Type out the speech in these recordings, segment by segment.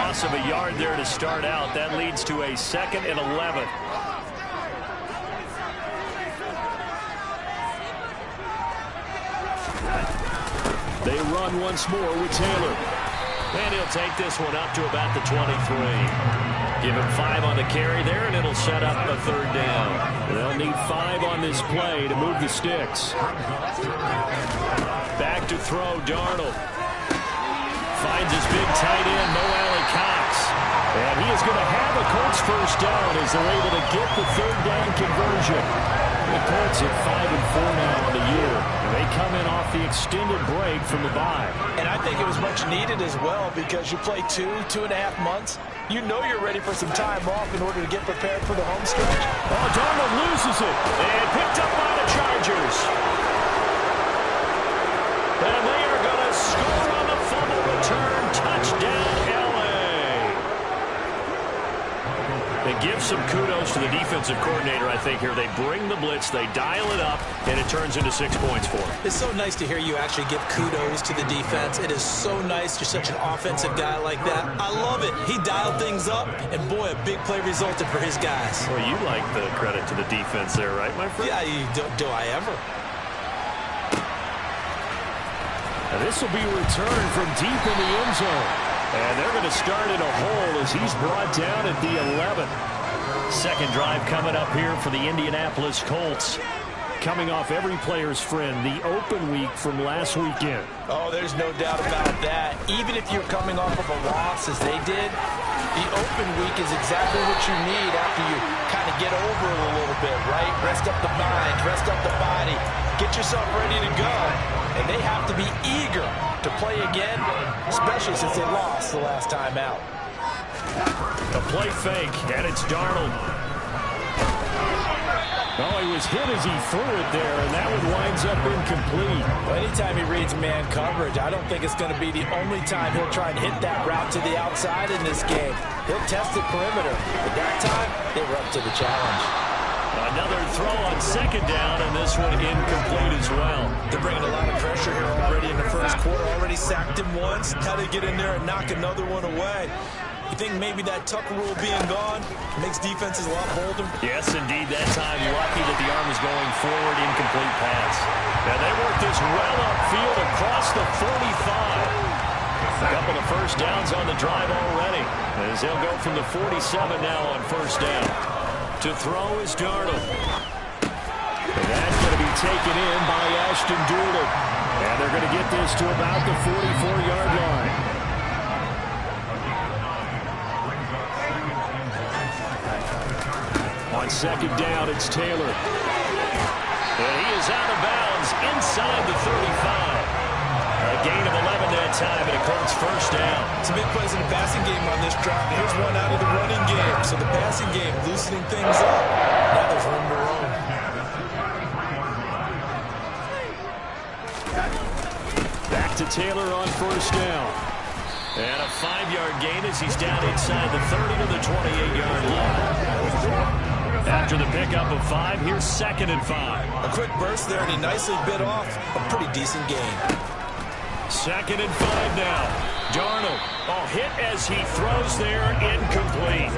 loss of a yard there to start out. That leads to a 2nd and 11. They run once more with Taylor. And he'll take this one up to about the 23. Give him 5 on the carry there, and it'll set up a 3rd down. They'll need 5 on this play to move the sticks. Back to throw, Darnold. Finds his big tight end, Mo Alley-Cox. And he is going to have a Colts first down as they're able to get the 3rd down conversion. The Colts at 5-4 now on the year. And they come in off the extended break from the bye. And I think it was much needed as well because you play 2.5 months. You know you're ready for some time off in order to get prepared for the home stretch. Oh, Darnold loses it. And picked up by the Chargers. And they are going to score on the fumble return. Touchdown, L.A. They give some kudos to the defensive coordinator, I think, here. They bring the blitz, they dial it up, and it turns into 6 points for them. It's so nice to hear you actually give kudos to the defense. It is so nice. You're such an offensive guy like that. I love it. He dialed things up, and boy, a big play resulted for his guys. Well, you like the credit to the defense there, right, my friend? Yeah, do I ever? And this will be returned from deep in the end zone. And they're going to start in a hole as he's brought down at the 11. Second drive coming up here for the Indianapolis Colts. Coming off every player's friend, the open week from last weekend. Oh, there's no doubt about that. Even if you're coming off of a loss as they did, the open week is exactly what you need after you kind of get over it a little bit, right? Rest up the mind, rest up the body, get yourself ready to go. And they have to be eager to play again, especially since they lost the last time out. A play fake, and it's Darnold. Oh, he was hit as he threw it there, and that one winds up incomplete. Well, anytime he reads man coverage, I don't think it's going to be the only time he'll try and hit that route to the outside in this game. He'll test the perimeter, but that time, they were up to the challenge. Another throw on 2nd down, and this one incomplete as well. They're bringing a lot of pressure here already in the first quarter. Already sacked him once. How to get in there and knock another one away. You think maybe that Tucker rule being gone makes defenses a lot bolder? Yes, indeed. That time, lucky that the arm was going forward, incomplete pass. Now they work this well upfield across the 45. A couple of first downs on the drive already, as they'll go from the 47 now on first down. To throw is Darnold. And that's going to be taken in by Ashton Dulin. And they're going to get this to about the 44-yard line. On 2nd down, it's Taylor. And he is out of bounds inside the 35. A gain of 11 that time, and a Colts first down. Some big plays in the passing game on this drive. Here's one out of the running game. So the passing game loosening things up. Now there's room to roam. Back to Taylor on first down. And a 5-yard gain as he's down inside the 30 to the 28-yard line. After the pickup of 5, here's 2nd and 5. A quick burst there, and he nicely bit off a pretty decent gain. 2nd and 5 now. Darnold, hit as he throws there, incomplete.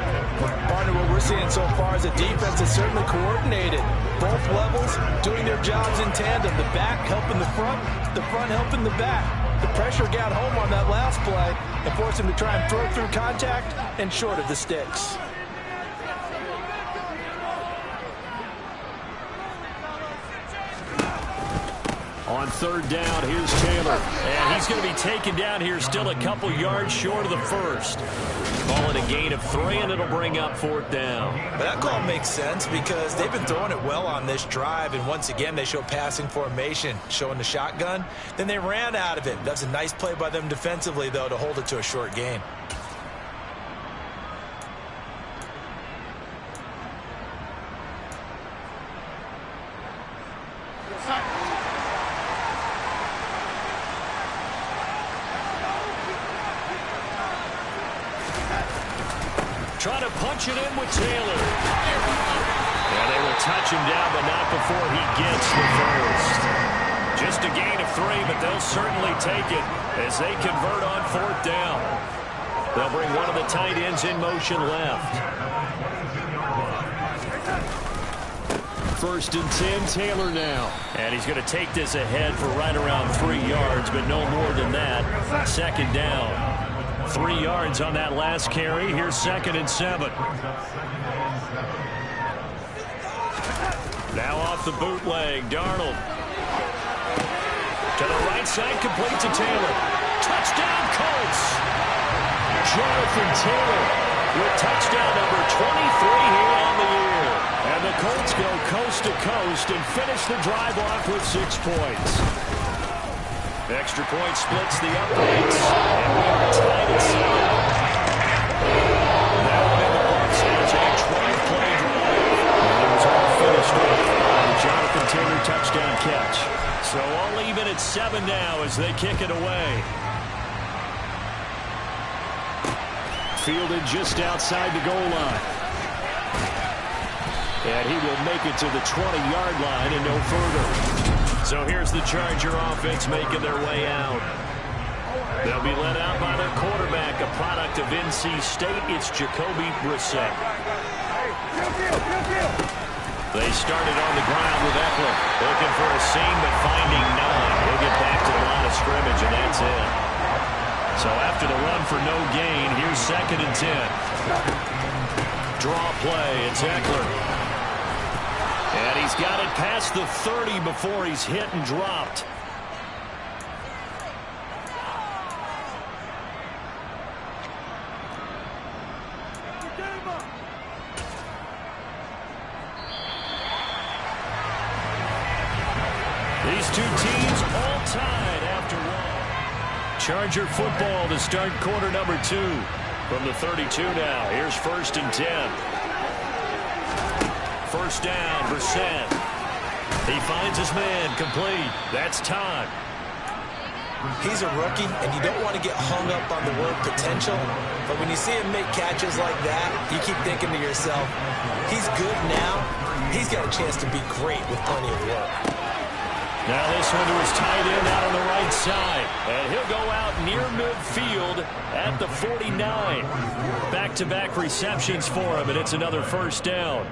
Partner, what we're seeing so far is a defense that's certainly coordinated. Both levels doing their jobs in tandem. The back helping the front helping the back. The pressure got home on that last play and forced him to try and throw through contact and short of the sticks. On 3rd down, here's Taylor. And he's going to be taken down here still a couple yards short of the first. Call it a gain of 3, and it'll bring up 4th down. But that call makes sense because they've been throwing it well on this drive, and once again they show passing formation, showing the shotgun. Then they ran out of it. That's a nice play by them defensively, though, to hold it to a short gain. Trying to punch it in with Taylor. And they will touch him down, but not before he gets the first. Just a gain of 3, but they'll certainly take it as they convert on 4th down. They'll bring one of the tight ends in motion left. 1st and 10, Taylor now. And he's going to take this ahead for right around 3 yards, but no more than that. 2nd down. 3 yards on that last carry. Here's 2nd and 7. Now off the bootleg, Darnold. To the right side, complete to Taylor. Touchdown, Colts! Jonathan Taylor with touchdown number 23 here on the year. And the Colts go coast to coast and finish the drive off with 6 points. Extra point splits the uprights. And we are tied at 7. That one in the books is a 12-play drive. And it was all finished off by the Jonathan Taylor touchdown catch. So all even at 7 now as they kick it away. Fielded just outside the goal line. And he will make it to the 20-yard line and no further. So here's the Charger offense making their way out. They'll be led out by their quarterback, a product of NC State. It's Jacoby Brissett. They started on the ground with Eckler. Looking for a seam, but finding none. He'll get back to the line of scrimmage, and that's it. So after the run for no gain, here's 2nd and 10. Draw play, it's Eckler. And he's got it past the 30 before he's hit and dropped. These two teams all tied after one. Charger football to start quarter number 2. From the 32 now, here's 1st and 10. 1st down, Brissett. He finds his man, complete. That's Todd. He's a rookie, and you don't want to get hung up on the word potential. But when you see him make catches like that, you keep thinking to yourself, he's good now. He's got a chance to be great with plenty of work. Now this one to his tight end out on the right side. And he'll go out near midfield at the 49. Back-to-back receptions for him, and it's another 1st down.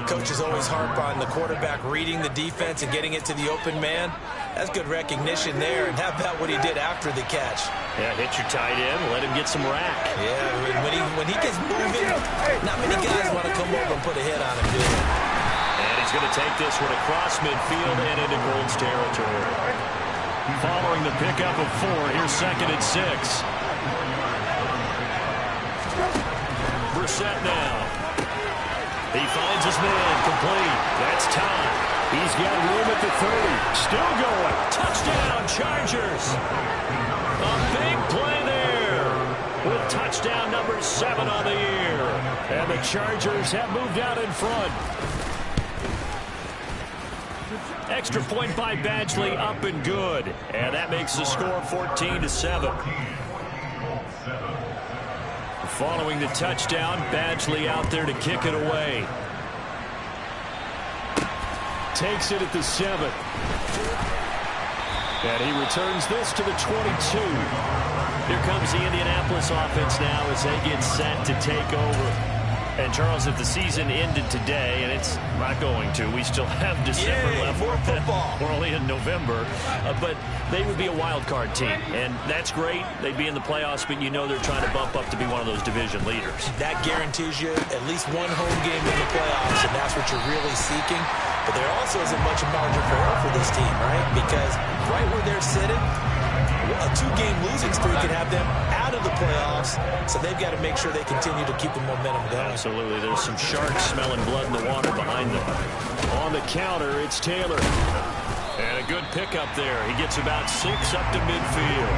Coaches always harp on the quarterback reading the defense and getting it to the open man. That's good recognition there. And how about what he did after the catch? Yeah, hit your tight end, let him get some rack. Yeah, when he gets moving, not many guys want to come over and put a hit on him, do they? And he's going to take this one across midfield and into Colts territory. Following the pickup of 4, here's 2nd and 6. Brissett now. He finds his man, complete. That's Todd. He's got room at the 30. Still going. Touchdown, Chargers. A big play there with touchdown number 7 on the year. And the Chargers have moved out in front. Extra point by Badgley, up and good. And that makes the score 14-7. Following the touchdown, Badgley out there to kick it away. Takes it at the 7. And he returns this to the 22. Here comes the Indianapolis offense now as they get set to take over. And, Charles, if the season ended today, and it's not going to, we still have December left. More football. We're only in November. But they would be a wild card team, and that's great. They'd be in the playoffs, but you know they're trying to bump up to be one of those division leaders. That guarantees you at least one home game in the playoffs, and that's what you're really seeking. But there also isn't much margin for error for this team, right? Because right where they're sitting, a 2-game losing streak can have them out of the playoffs, so they've got to make sure they continue to keep the momentum going. Absolutely. There's some sharks smelling blood in the water behind them. On the counter, it's Taylor. And a good pickup there. He gets about 6 up to midfield.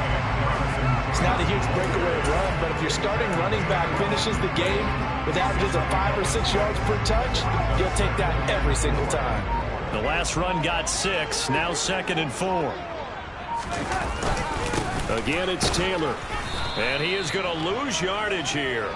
It's not a huge breakaway run, but if your starting running back finishes the game with averages of 5 or 6 yards per touch, you'll take that every single time. The last run got 6. Now 2nd and 4. Again, it's Taylor. And he is going to lose yardage here.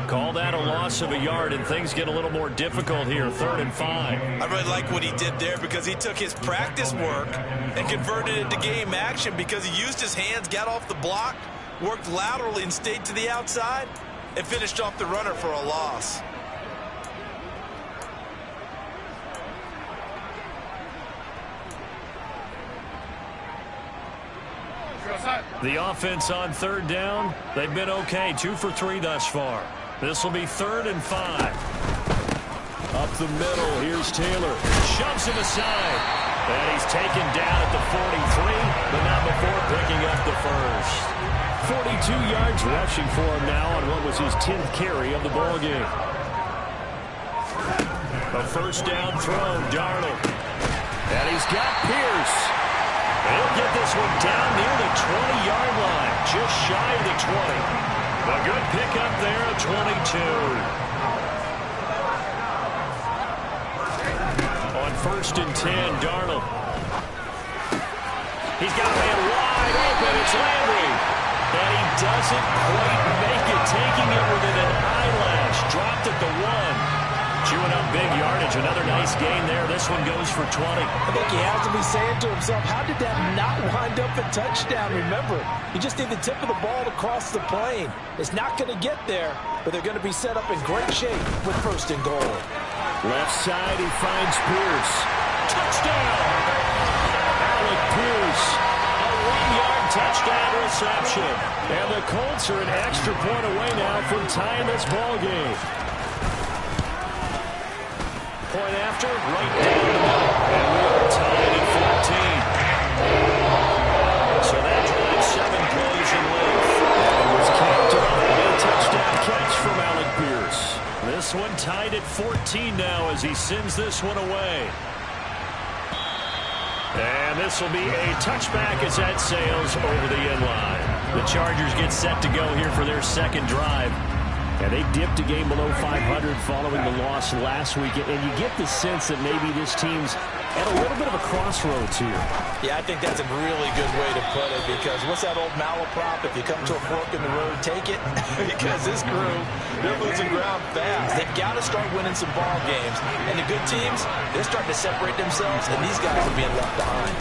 Call that a loss of a yard, and things get a little more difficult here. 3rd and 5. I really like what he did there because he took his practice work and converted it to game action because he used his hands, got off the block, worked laterally and stayed to the outside, and finished off the runner for a loss. The offense on third down, they've been okay. 2 for 3 thus far. This will be 3rd and 5. Up the middle, here's Taylor. Shoves him aside. And he's taken down at the 43, but not before picking up the first. 42 yards rushing for him now on what was his 10th carry of the ball game. A first down throw, Darnold. And he's got Pierce. He'll get this one down near the 20-yard line, just shy of the 20. A good pickup there at 22. On 1st and 10, Darnold. He's got a man wide open. It's Landry. And he doesn't quite make it, taking it within an eyelash. Dropped at the 1. Chewing up big yardage. Another nice gain there. This one goes for 20. I think he has to be saying to himself, how did that not wind up a touchdown? Remember, you just need the tip of the ball to cross the plane. It's not going to get there, but they're going to be set up in great shape with 1st and goal. Left side, he finds Pierce. Touchdown! Alec Pierce. A 1-yard touchdown reception. And the Colts are an extra point away now from tying this ball game. Point after, right down the middle. And we are tied at 14. So that drives 7 plays in length. And it was capped off with a touchdown catch from Alec Pierce. This one tied at 14 now as he sends this one away. And this will be a touchback as that sails over the end line. The Chargers get set to go here for their 2nd drive. And they dipped a game below 500 following the loss last week. And you get the sense that maybe this team's at a little bit of a crossroads here. Yeah, I think that's a really good way to put it, because what's that old malaprop? If you come to a fork in the road, take it. Because this crew, they're losing ground fast. They've got to start winning some ball games. And the good teams, they're starting to separate themselves, and these guys are being left behind.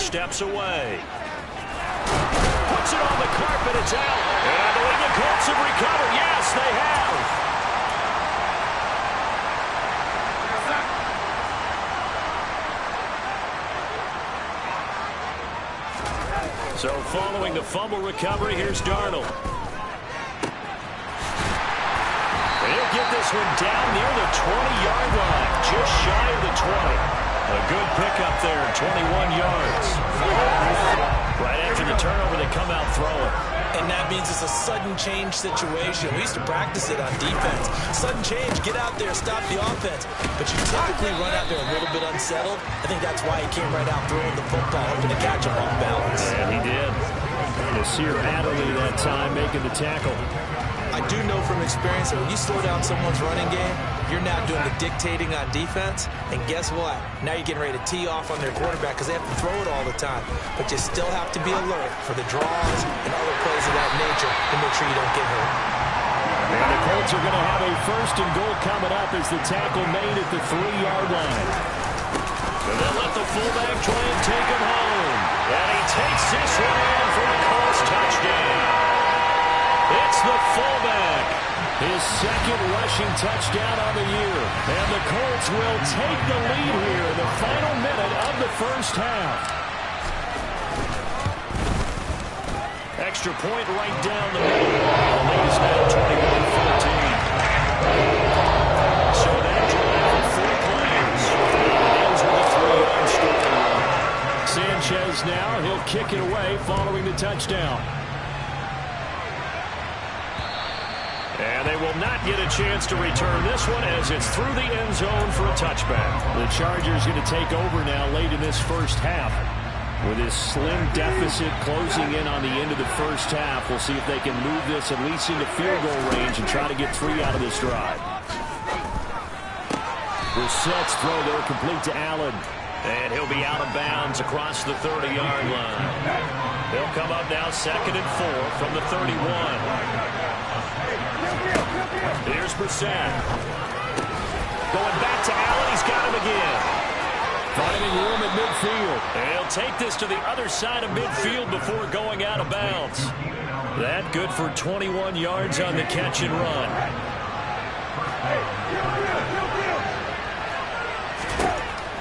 Steps away. Puts it on the carpet. It's out. And I believe the Colts have recovered. Yes, they have. So following the fumble recovery, here's Darnold. And he'll get this one down near the 20-yard line, just shy of the 20. A good pickup there, 21 yards. Right after the turnover, they come out throwing. And that means it's a sudden change situation. We used to practice it on defense. Sudden change, get out there, stop the offense. But you typically run out there a little bit unsettled. I think that's why he came right out throwing the football, hoping to catch him off balance. And he did. Nasir Adderley that time making the tackle. I do know from experience that when you slow down someone's running game, you're now doing the dictating on defense. And guess what? Now you're getting ready to tee off on their quarterback because they have to throw it all the time. But you still have to be alert for the draws and other plays of that nature to make sure you don't get hurt. And the Colts are going to have a 1st and goal coming up as the tackle made at the 3-yard line. And they'll let the fullback try and take him home. And he takes this one in for a Colts touchdown. It's the fullback. His 2nd rushing touchdown on the year. And the Colts will take the lead here in the final minute of the 1st half. Extra point right down the middle. The lead is now 21-14. So that drive for 4 plays. Ends with a 3-yard scoring run. Sanchez now, he'll kick it away following the touchdown. And they will not get a chance to return this one as it's through the end zone for a touchback. The Chargers going to take over now late in this 1st half. With this slim deficit closing in on the end of the 1st half, we'll see if they can move this at least into field goal range and try to get 3 out of this drive. Brissett's throw there complete to Allen. And he'll be out of bounds across the 30-yard line. They'll come up now 2nd and 4 from the 31. Here's Brissett. Going back to Allen. He's got him again. Finding room at midfield. And he'll take this to the other side of midfield before going out of bounds. That good for 21 yards on the catch and run.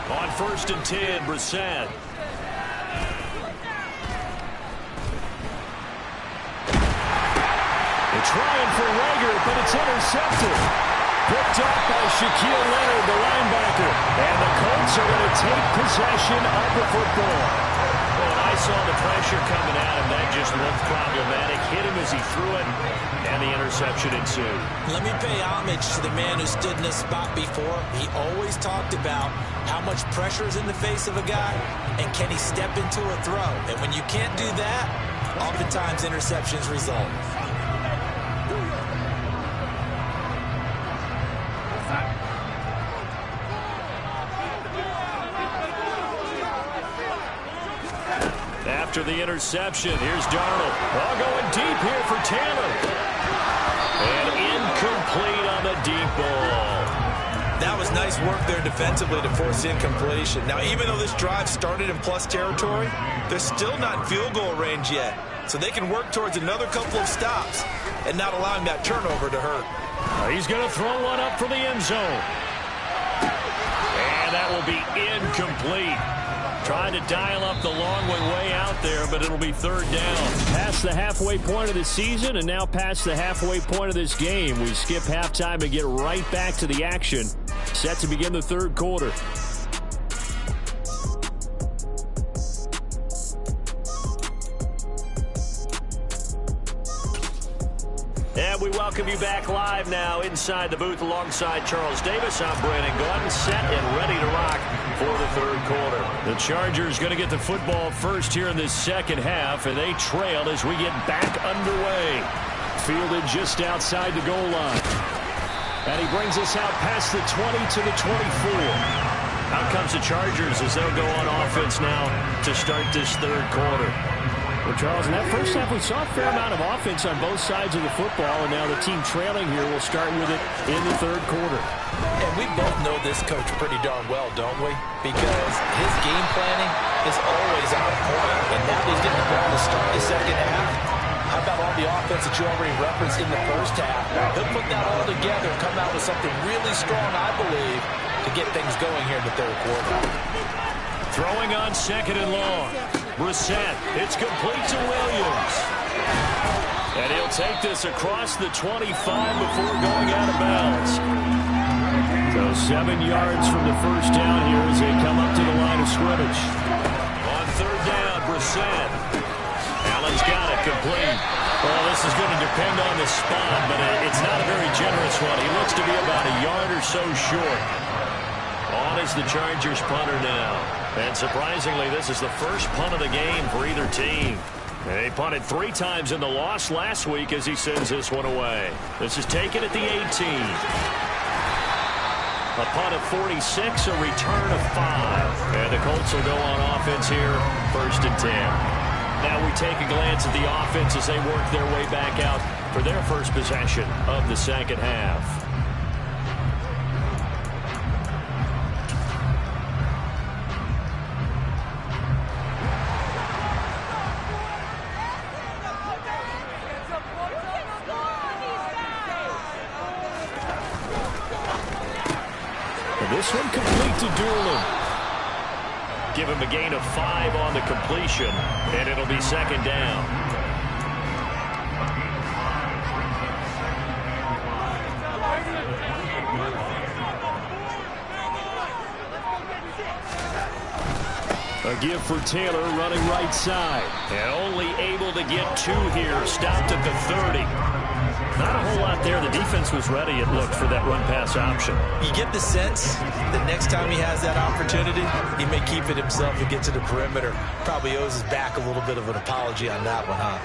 On 1st and 10, Brissett. They're trying for Rager, but it's intercepted. Picked up by Shaquille Leonard, the linebacker. And the Colts are going to take possession of the football. When I saw the pressure coming at him, that just looked problematic. Hit him as he threw it, and the interception ensued. Let me pay homage to the man who stood in this spot before. He always talked about how much pressure is in the face of a guy, and can he step into a throw. And when you can't do that, oftentimes interceptions result. After the interception, here's Darnold. Ball going deep here for Taylor. And incomplete on the deep ball. That was nice work there defensively to force incompletion. Now, even though this drive started in plus territory, they're still not in field goal range yet. So they can work towards another couple of stops and not allowing that turnover to hurt. He's going to throw one up for the end zone. And that will be incomplete. Trying to dial up the long way out there, but it'll be 3rd down. Past the halfway point of the season and now past the halfway point of this game. We skip halftime and get right back to the action. Set to begin the 3rd quarter. And we welcome you back live now inside the booth alongside Charles Davis. I'm Brandon Gordon, set and ready to rock for the 3rd quarter. The Chargers going to get the football first here in this 2nd half, and they trail as we get back underway. Fielded just outside the goal line. And he brings us out past the 20 to the 24. Out comes the Chargers as they'll go on offense now to start this 3rd quarter. Well, Charles, in that first half, we saw a fair amount of offense on both sides of the football, and now the team trailing here will start with it in the 3rd quarter. And we both know this coach pretty darn well, don't we? Because his game planning is always on point. And now he's getting the ball to start the 2nd half. How about all the offense that you already referenced in the 1st half? He'll put that all together and come out with something really strong, I believe, to get things going here in the 3rd quarter. Throwing on 2nd and long. Brissett, it's complete to Williams. And he'll take this across the 25 before going out of bounds. So 7 yards from the 1st down here as they come up to the line of scrimmage. On 3rd down, Brissett. Allen's got it, complete. Well, this is going to depend on the spot, but it's not a very generous one. He looks to be about a yard or so short. On is the Chargers punter now. And surprisingly, this is the first punt of the game for either team. They punted 3 times in the loss last week as he sends this one away. This is taken at the 18. A punt of 46, a return of 5. And the Colts will go on offense here, 1st and 10. Now we take a glance at the offense as they work their way back out for their first possession of the 2nd half. This one complete to Doolin. Give him a gain of 5 on the completion, and it'll be 2nd down. A give for Taylor running right side. And only able to get 2 here. Stopped at the 30. Not a whole lot there. The defense was ready, it looked, for that run-pass option. You get the sense that next time he has that opportunity, he may keep it himself and get to the perimeter. Probably owes his back a little bit of an apology on that one, huh?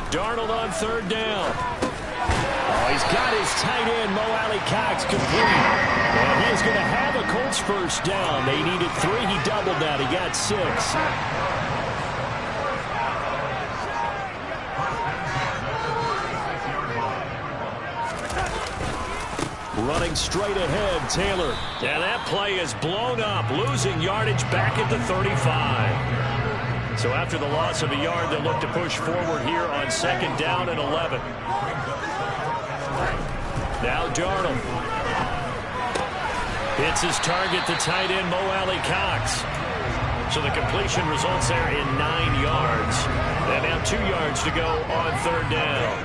Darnold on 3rd down. Oh, he's got his tight end, Mo Alley-Cox, complete. And he is going to have a Colts 1st down. They needed 3. He doubled that. He got 6. Running straight ahead, Taylor. And that play is blown up, losing yardage back at the 35. So after the loss of a yard, they'll look to push forward here on 2nd down and 11. Now Darnold. Hits his target, the tight end, Mo Alley-Cox. So the completion results there in 9 yards. And now 2 yards to go on 3rd down.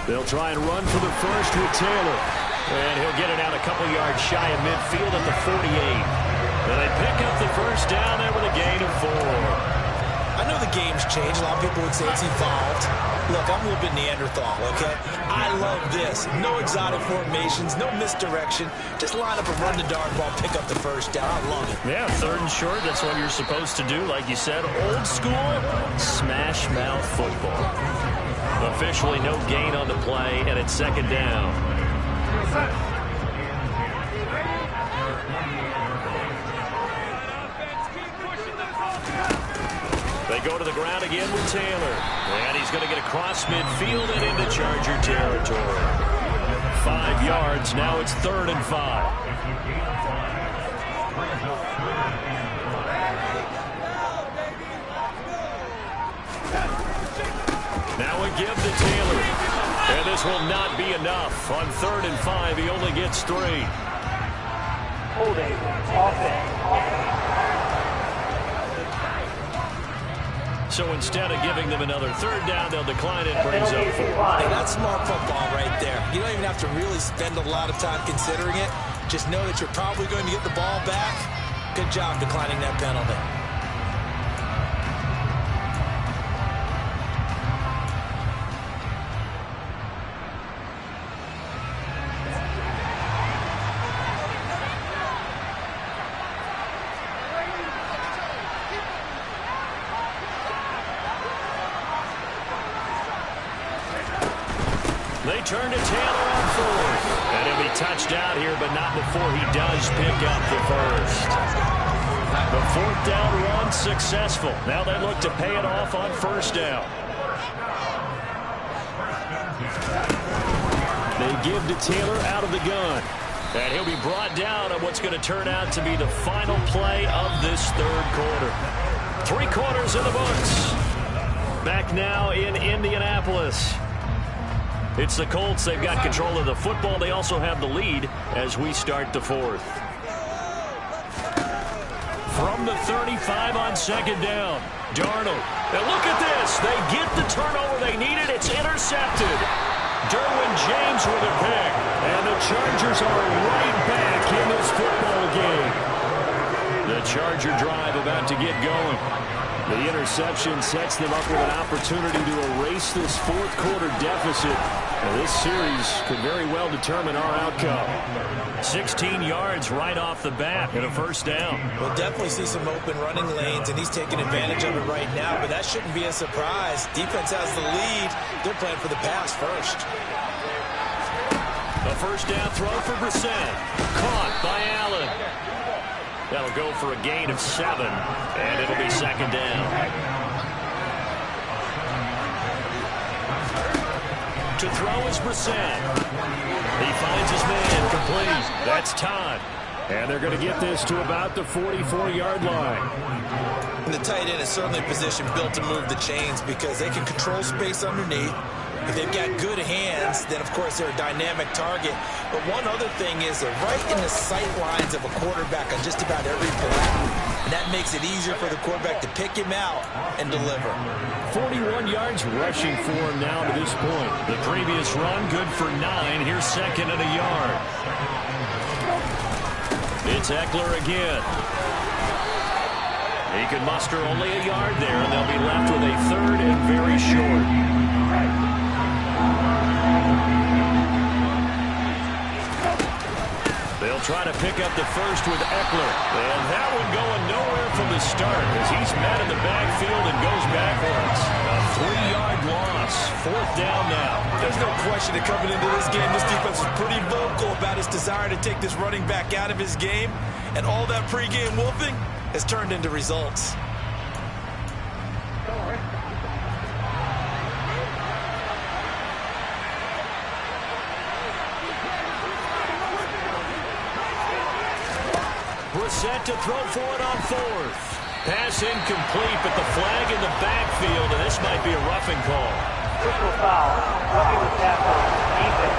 They'll try and run for the first with Taylor. And he'll get it out a couple yards shy of midfield at the 48. And they pick up the first down there with a gain of 4. I know the game's changed. A lot of people would say it's evolved. Look, I'm a little bit Neanderthal, okay? I love this. No exotic formations, no misdirection. Just line up and run the darn ball, pick up the first down. I love it. Yeah, 3rd and short, that's what you're supposed to do. Like you said, old school, smash mouth football. Officially no gain on the play, and it's 2nd down. They go to the ground again with Taylor. And he's going to get across midfield and into Charger territory. 5 yards. Now it's 3rd and 5. Now a give to Taylor. And this will not be enough. On 3rd and 5, he only gets 3. Holding. Offense. So instead of giving them another 3rd down, they'll decline it. Brings up 4. Hey, that's smart football right there. You don't even have to really spend a lot of time considering it. Just know that you're probably going to get the ball back. Good job declining that penalty. They turn to Taylor on 4th. And he'll be touched out here, but not before he does pick up the first. The 4th down run successful. Now they look to pay it off on 1st down. They give to Taylor out of the gun. And he'll be brought down on what's going to turn out to be the final play of this 3rd quarter. 3 quarters in the books. Back now in Indianapolis. It's the Colts. They've got control of the football. They also have the lead as we start the 4th. From the 35 on 2nd down, Darnold. Now look at this. They get the turnover they needed. It's intercepted. Derwin James with a pick. And the Chargers are right back in this football game. The Charger drive about to get going. The interception sets them up with an opportunity to erase this 4th quarter deficit. And this series could very well determine our outcome. 16 yards right off the bat and a 1st down. We'll definitely see some open running lanes, and he's taking advantage of it right now, but that shouldn't be a surprise. Defense has the lead. They're playing for the pass first. A 1st down throw for Brissett. Caught by Allen. That'll go for a gain of 7, and it'll be 2nd down. To throw is Brissett. He finds his man complete. That's Todd. And they're going to get this to about the 44-yard line. And the tight end is certainly a position built to move the chains because they can control space underneath. If they've got good hands, then, of course, they're a dynamic target. But one other thing is they're right in the sight lines of a quarterback on just about every play. And that makes it easier for the quarterback to pick him out and deliver. 41 yards rushing for him now to this point. The previous run, good for 9. Here's 2nd and a yard. It's Eckler again. He can muster only a yard there, and they'll be left with a 3rd and very short. They'll try to pick up the first with Eckler. And that one going nowhere from the start as he's met in the backfield and goes backwards. A 3-yard loss. 4th down now. There's no question that coming into this game, this defense was pretty vocal about its desire to take this running back out of his game. And all that pregame wolfing has turned into results. Brissett set to throw for it on fourth. Pass incomplete, but the flag in the backfield, and this might be a roughing call. Personal foul. Roughing the tackle. Defense.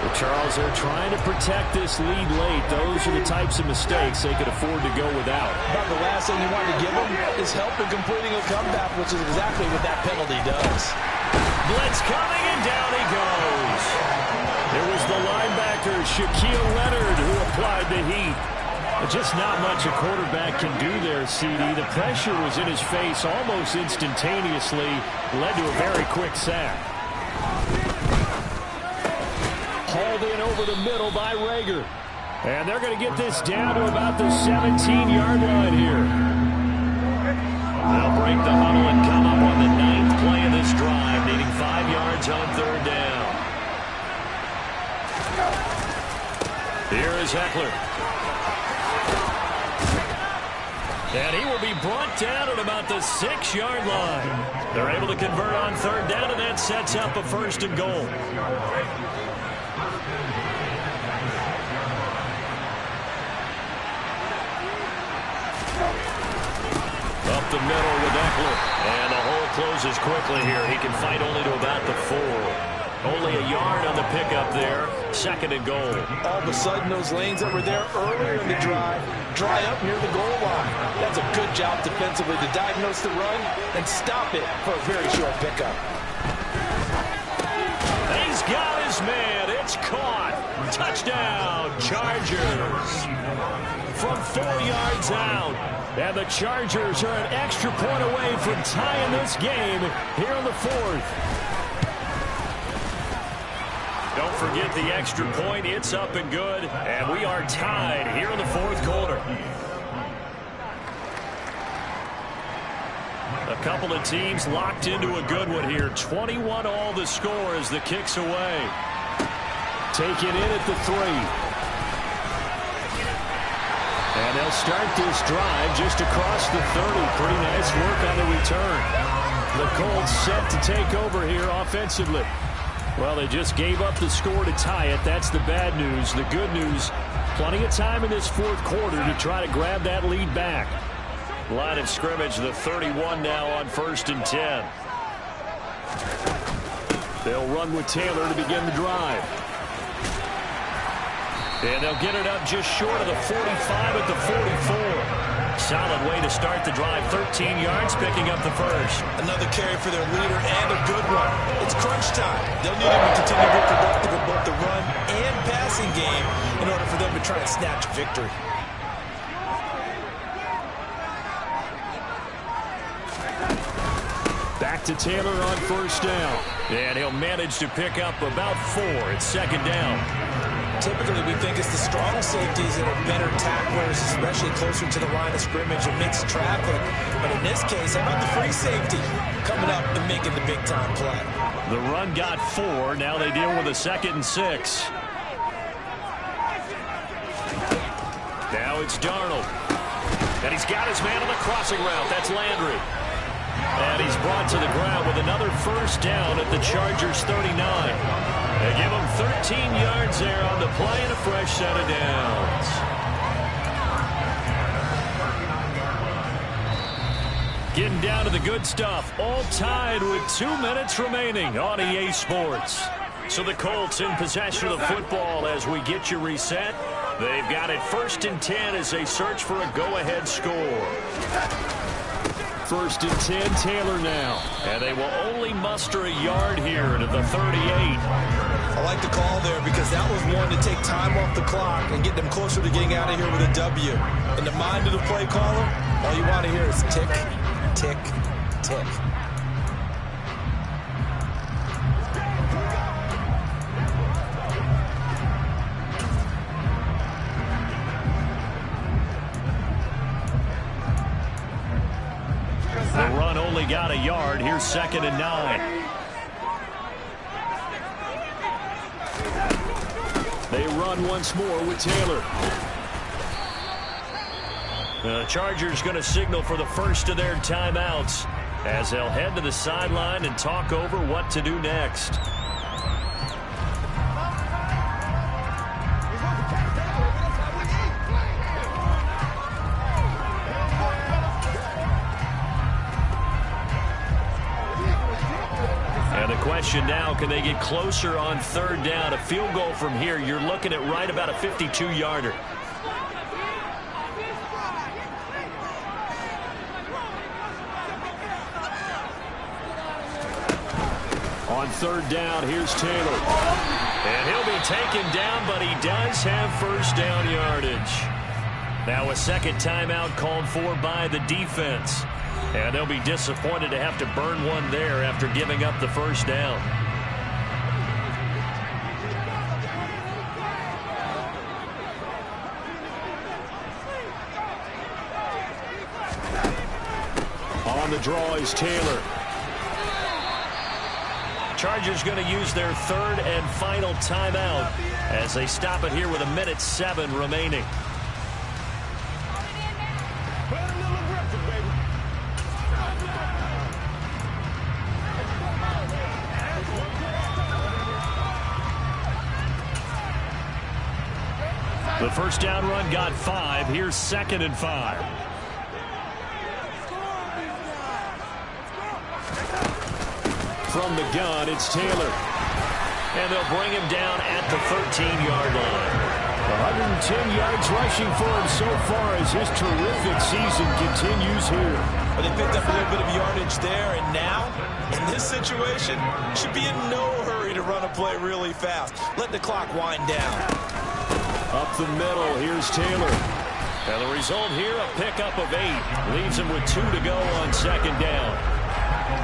The Charles are trying to protect this lead late. Those are the types of mistakes they could afford to go without. About the last thing you want to give them is help in completing a comeback, which is exactly what that penalty does. Blitz coming, and down he goes. It was the linebacker, Shaquille Leonard, who applied the heat. Just not much a quarterback can do there, CD. The pressure was in his face almost instantaneously, led to a very quick sack. Hauled in over the middle by Reagor. And they're going to get this down to about the 17-yard line here. They'll break the huddle and come up on the 9th play of this drive, needing 5 yards on third down. Here is Ekeler. And he will be brought down at about the 6-yard line. They're able to convert on third down, and that sets up a 1st and goal. Up the middle with Ekeler. And the hole closes quickly here. He can fight only to about the 4. Only a yard on the pickup there. 2nd and goal. All of a sudden, those lanes that were there earlier in the drive dry up near the goal line. That's a good job defensively to diagnose the run and stop it for a very short pickup. He's got his man. It's caught. Touchdown, Chargers. From 4 yards out. And the Chargers are an extra point away from tying this game here in the 4th. Don't forget the extra point. It's up and good. And we are tied here in the 4th quarter. A couple of teams locked into a good one here. 21 all the score as the kick's away. Take it in at the 3. And they'll start this drive just across the 30. Pretty nice work on the return. The Colts set to take over here offensively. Well, they just gave up the score to tie it. That's the bad news. The good news, plenty of time in this 4th quarter to try to grab that lead back. Line of scrimmage, the 31 now on 1st and 10. They'll run with Taylor to begin the drive. And they'll get it up just short of the 45 at the 44. Solid way to start the drive. 13 yards, picking up the 1st. Another carry for their leader and a good one. It's crunch time. They'll need him to continue to be productive in both the run and passing game in order for them to try and snatch victory. Back to Taylor on 1st down. And he'll manage to pick up about 4. It's 2nd down. Typically, we think it's the strong safeties that are better tacklers, especially closer to the line of scrimmage amidst traffic. But in this case, how about the free safety coming up and making the big-time play? The run got 4. Now they deal with a 2nd and 6. Now it's Darnold. And he's got his man on the crossing route. That's Landry. And he's brought to the ground with another 1st down at the Chargers 39. They give him 13 yards there on the play and a fresh set of downs. Getting down to the good stuff. All tied with 2 minutes remaining on EA Sports. So the Colts in possession of the football as we get you reset. They've got it 1st and 10 as they search for a go-ahead score. 1st and 10, Taylor now. And they will only muster a yard here to the 38. I like the call there because that was one to take time off the clock and get them closer to getting out of here with a W. In the mind of the play caller, all you want to hear is tick, tick, tick. The run only got a yard. Here's 2nd and 9. They run once more with Taylor. The Chargers going to signal for the first of their timeouts as they'll head to the sideline and talk over what to do next. question now, can they get closer on third down? A field goal from here, you're looking at right about a 52-yarder. On third down, here's Taylor. And he'll be taken down, but he does have first down yardage. Now a second timeout called for by the defense. And they'll be disappointed to have to burn one there after giving up the first down. On the draw is Taylor. Chargers going to use their third and final timeout as they stop it here with 1:07 remaining. The first down run got 5. Here's 2nd and 5. From the gun, it's Taylor. And they'll bring him down at the 13-yard line. 110 yards rushing for him so far as his terrific season continues here. But they picked up a little bit of yardage there, and now, in this situation, should be in no hurry to run a play really fast. Let the clock wind down. Up the middle, here's Taylor. And the result here, a pickup of 8. Leaves him with 2 to go on second down.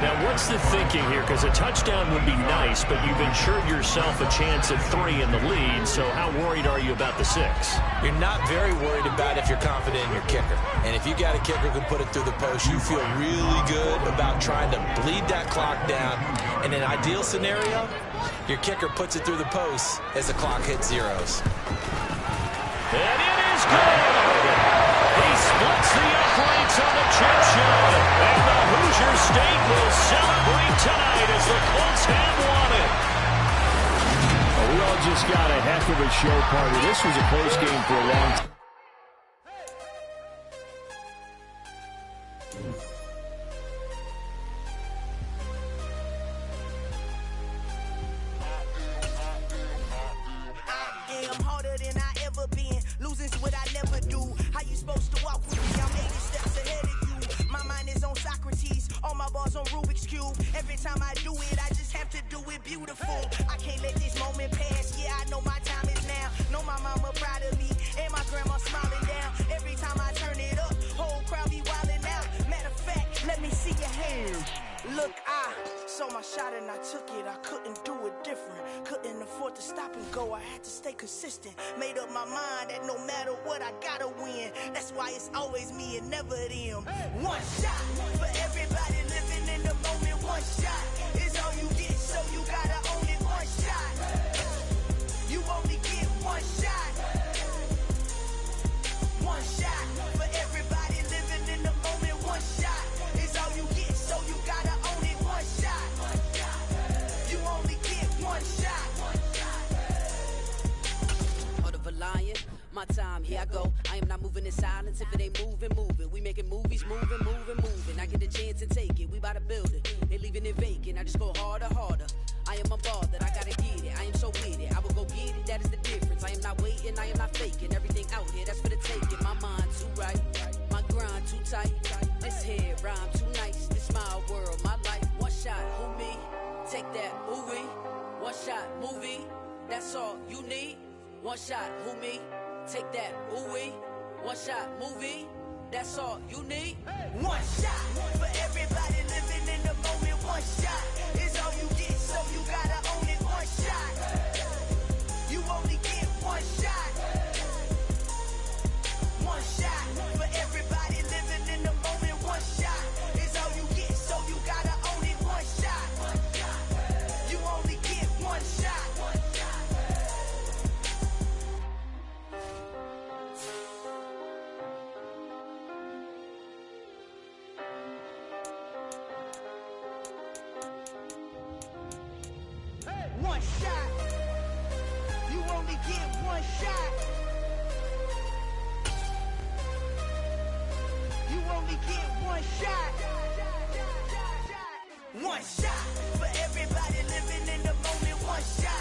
Now, what's the thinking here? Because a touchdown would be nice, but you've ensured yourself a chance at 3 in the lead, so how worried are you about the 6? You're not very worried about if you're confident in your kicker. And if you got a kicker who can put it through the post, you feel really good about trying to bleed that clock down. In an ideal scenario, your kicker puts it through the post as the clock hits zeros. And it is good! He splits the uprights on the chip shot. And the Hoosier State will celebrate tonight as the Colts have won it. Well, we all just got a heck of a show party. This was a close game for a long time. Consistent, made up my mind that no matter what I gotta win. That's why it's always me and never them. One shot for everybody living in the moment. One shot is all you get, so you gotta own it. One shot, you only get one shot. One shot for everybody living in the moment. One shot is all you get, so you gotta own it. One shot, you only get one shot. Lion, my time, here I go. I am not moving in silence. If it ain't moving, moving. We making movies, moving, moving, moving. I get a chance and take it. We bout to build it. They leaving it vacant. I just go harder, harder. I am a ball that I gotta get it. I am so with it. I will go get it. That is the difference. I am not waiting. I am not faking. Everything out here, that's for the taking. My mind too right. My grind too tight. This head rhyme too nice. This my world, my life. One shot, who me? Take that, movie. One shot, movie. That's all you need. One shot, who me? Take that, ooh wee. One shot, movie. That's all you need. One shot for everybody living in the moment. One shot is all you get, so you gotta own it. One shot, you only get one shot. One shot for everybody living in the moment. One shot is all you get, so you gotta own it. One shot, you only get one shot. One shot. You only get one shot. You only get one shot. One One shot for everybody living in the moment. One shot.